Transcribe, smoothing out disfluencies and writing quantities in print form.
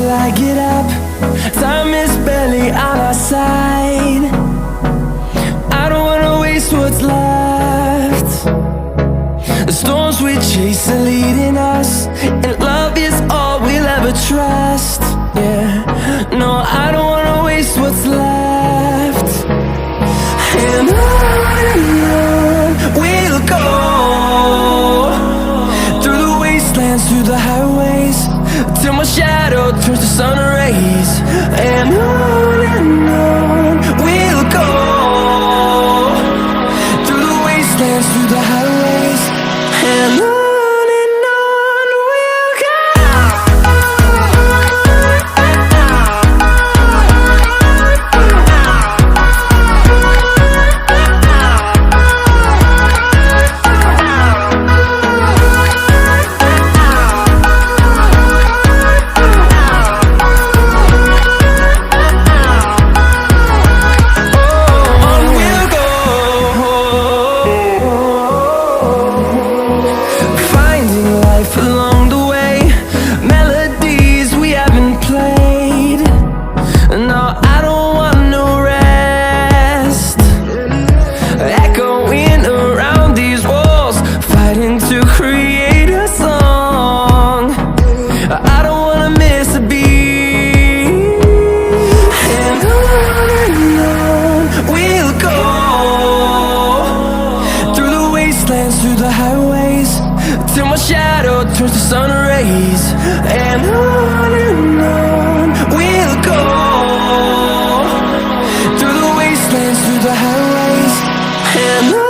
till I get up. Time is barely on our side. I don't wanna waste what's left. The storms we chase are leading us, and love is all we'll ever trust. Yeah, no, I don't wanna waste what's left. And on we'll go, through the wastelands, through the highways, till my shadow turns to sun rays. And on we'll go, through the wastelands, through the highways, and on. Along the way, melodies we haven't played. No, I don't want no rest. Echoing around these walls, fighting to create a song. I don't wanna miss a beat. And on we'll go, through the wastelands, through the highways, till my shadow turns to sun rays. And on we'll go, through the wastelands, through the highways, and on.